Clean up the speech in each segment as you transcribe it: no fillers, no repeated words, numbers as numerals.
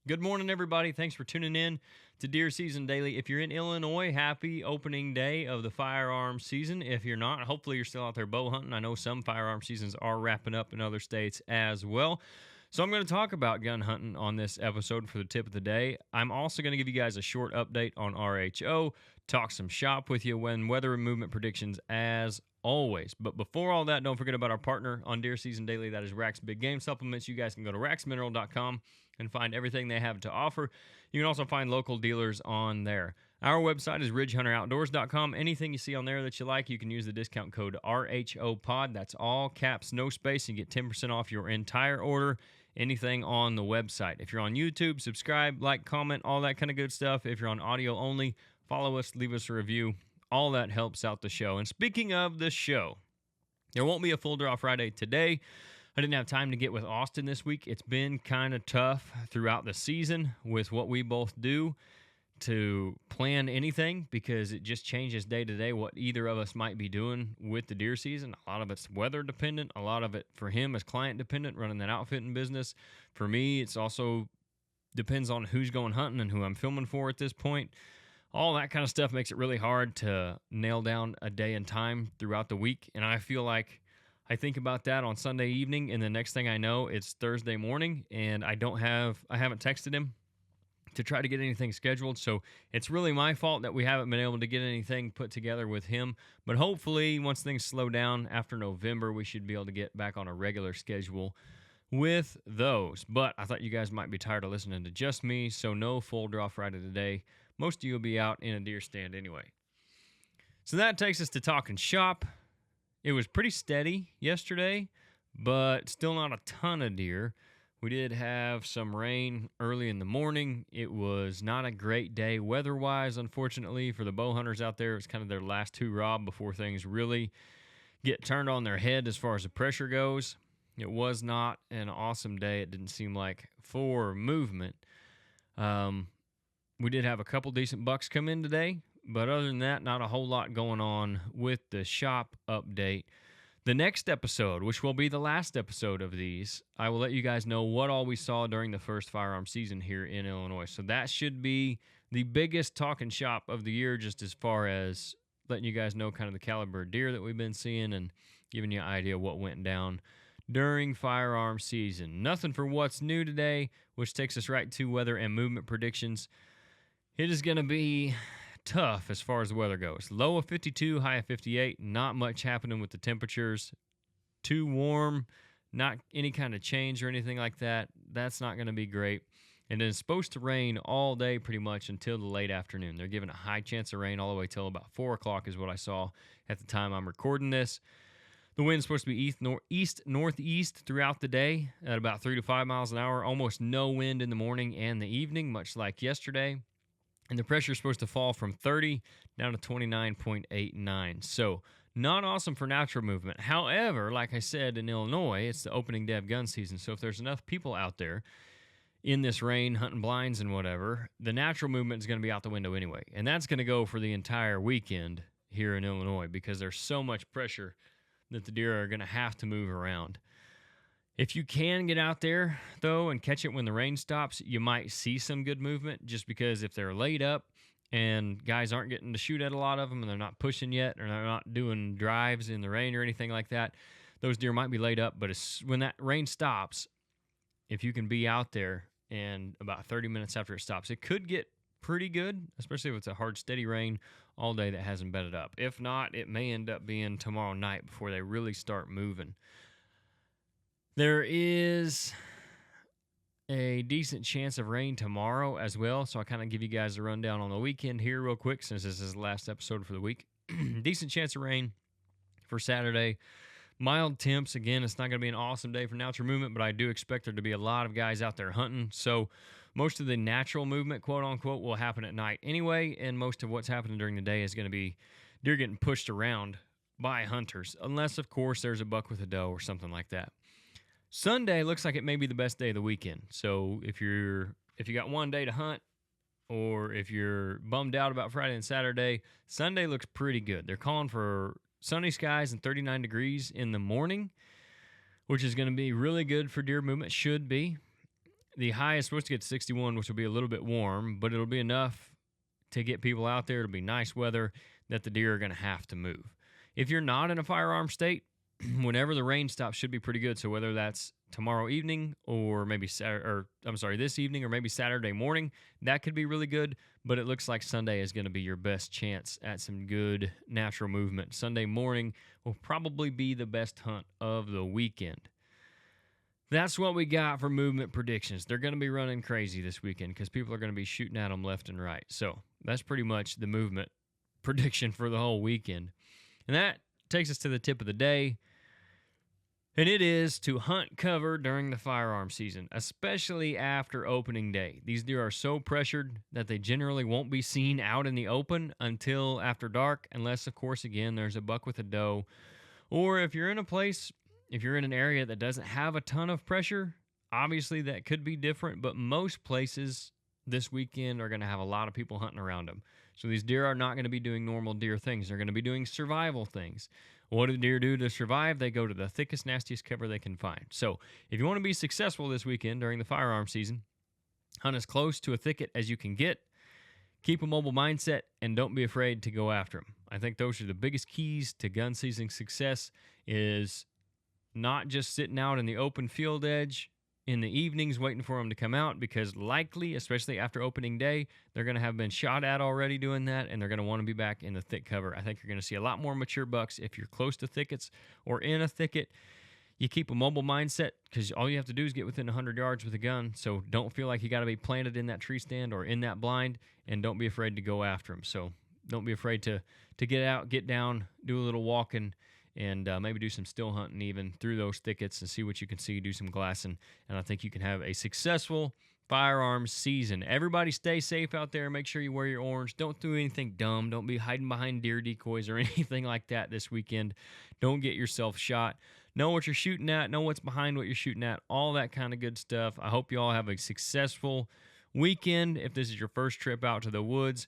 Good morning, everybody. Thanks for tuning in to Deer Season Daily. If you're in Illinois, happy opening day of the firearm season. If you're not, hopefully you're still out there bow hunting. I know some firearm seasons are wrapping up in other states as well. So I'm going to talk about gun hunting on this episode for the tip of the day. I'm also going to give you guys a short update on RHO, talk some shop with you when weather and movement predictions as always. But before all that, don't forget about our partner on Deer Season Daily. That is Rack's Big Game Supplements. You guys can go to racksmineral.com and find everything they have to offer. You can also find local dealers on there. Our website is ridgehunteroutdoors.com. Anything you see on there that you like, you can use the discount code RHOPOD. That's all caps, no space, and get 10% off your entire order. Anything on the website. If you're on YouTube, subscribe, like, comment, all that kind of good stuff. If you're on audio only, follow us, leave us a review. All that helps out the show. And speaking of the show, there won't be a full draw Friday today. I didn't have time to get with Austin this week. It's been kind of tough throughout the season with what we both do to plan anything because it just changes day to day what either of us might be doing with the deer season. A lot of it's weather dependent. A lot of it for him is client dependent, running that outfitting business. For me, it's also depends on who's going hunting and who I'm filming for at this point. All that kind of stuff makes it really hard to nail down a day and time throughout the week. And I feel like I think about that on Sunday evening, and the next thing I know, it's Thursday morning, and I haven't texted him to try to get anything scheduled. So it's really my fault that we haven't been able to get anything put together with him. But hopefully, once things slow down after November, we should be able to get back on a regular schedule with those. But I thought you guys might be tired of listening to just me, so no full draw Friday today. Most of you will be out in a deer stand anyway. So that takes us to talking shop. It was pretty steady yesterday, but still not a ton of deer. We did have some rain early in the morning. It was not a great day weather-wise, unfortunately, for the bow hunters out there. It was kind of their last hoorah before things really get turned on their head as far as the pressure goes. It was not an awesome day, it didn't seem like, for movement. We did have a couple decent bucks come in today, but other than that, not a whole lot going on with the shop update. The next episode, which will be the last episode of these, I will let you guys know what all we saw during the first firearm season here in Illinois. So that should be the biggest talking shop of the year, just as far as letting you guys know kind of the caliber of deer that we've been seeing and giving you an idea what went down during firearm season. Nothing for what's new today, which takes us right to weather and movement predictions. It is going to be tough as far as the weather goes. Low of 52, high of 58. Not much happening with the temperatures. Too warm, not any kind of change or anything like that. That's not going to be great. And it's supposed to rain all day pretty much until the late afternoon. They're giving a high chance of rain all the way till about 4 o'clock is what I saw at the time I'm recording this. The wind's supposed to be east-northeast throughout the day at about 3 to 5 miles an hour. Almost no wind in the morning and the evening, much like yesterday. And the pressure is supposed to fall from 30 down to 29.89. So not awesome for natural movement. However, like I said, in Illinois, it's the opening day of gun season. So if there's enough people out there in this rain, hunting blinds and whatever, the natural movement is going to be out the window anyway. And that's going to go for the entire weekend here in Illinois because there's so much pressure that the deer are going to have to move around. If you can get out there, though, and catch it when the rain stops, you might see some good movement just because if they're laid up and guys aren't getting to shoot at a lot of them and they're not pushing yet or they're not doing drives in the rain or anything like that, those deer might be laid up. But when that rain stops, if you can be out there and about 30 minutes after it stops, it could get pretty good, especially if it's a hard, steady rain all day that hasn't bedded up. If not, it may end up being tomorrow night before they really start moving. There is a decent chance of rain tomorrow as well, so I'll kind of give you guys a rundown on the weekend here real quick since this is the last episode for the week. Decent chance of rain for Saturday. Mild temps. Again, it's not going to be an awesome day for natural movement, but I do expect there to be a lot of guys out there hunting, so most of the natural movement, quote-unquote, will happen at night anyway, and most of what's happening during the day is going to be deer getting pushed around by hunters, unless, of course, there's a buck with a doe or something like that. Sunday looks like it may be the best day of the weekend. So if you got one day to hunt, or if you're bummed out about Friday and Saturday, Sunday looks pretty good. They're calling for sunny skies and 39 degrees in the morning, which is going to be really good for deer movement. Should be. The high is supposed to get to 61, which will be a little bit warm, but it'll be enough to get people out there. It'll be nice weather that the deer are going to have to move. If you're not in a firearm state, whenever the rain stops should be pretty good. So whether that's tomorrow evening or maybe this evening or maybe Saturday morning, that could be really good. But it looks like Sunday is going to be your best chance at some good natural movement. Sunday morning will probably be the best hunt of the weekend. That's what we got for movement predictions. They're going to be running crazy this weekend because people are going to be shooting at them left and right. So that's pretty much the movement prediction for the whole weekend. And that takes us to the tip of the day. And it is to hunt cover during the firearm season, especially after opening day. These deer are so pressured that they generally won't be seen out in the open until after dark, unless, of course, again, there's a buck with a doe. Or if you're in an area that doesn't have a ton of pressure, obviously that could be different, but most places this weekend are going to have a lot of people hunting around them. So these deer are not going to be doing normal deer things. They're going to be doing survival things. What do deer do to survive? They go to the thickest, nastiest cover they can find. So if you want to be successful this weekend during the firearm season, hunt as close to a thicket as you can get, keep a mobile mindset, and don't be afraid to go after them. I think those are the biggest keys to gun season success, is not just sitting out in the open field edge in the evenings waiting for them to come out, because likely, especially after opening day, they're going to have been shot at already doing that, and they're going to want to be back in the thick cover. I think you're going to see a lot more mature bucks if you're close to thickets or in a thicket. You keep a mobile mindset, because all you have to do is get within 100 yards with a gun, so don't feel like you got to be planted in that tree stand or in that blind, and don't be afraid to go after them. So don't be afraid to get out, get down, do a little walking, and maybe do some still hunting even through those thickets and see what you can see, do some glassing, and I think you can have a successful firearms season. Everybody stay safe out there. Make sure you wear your orange. Don't do anything dumb. Don't be hiding behind deer decoys or anything like that this weekend. Don't get yourself shot. Know what you're shooting at. Know what's behind what you're shooting at. All that kind of good stuff. I hope you all have a successful weekend. If this is your first trip out to the woods,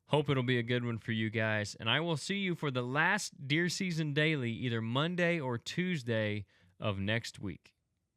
hope it'll be a good one for you guys. And I will see you for the last Deer Season Daily either Monday or Tuesday of next week.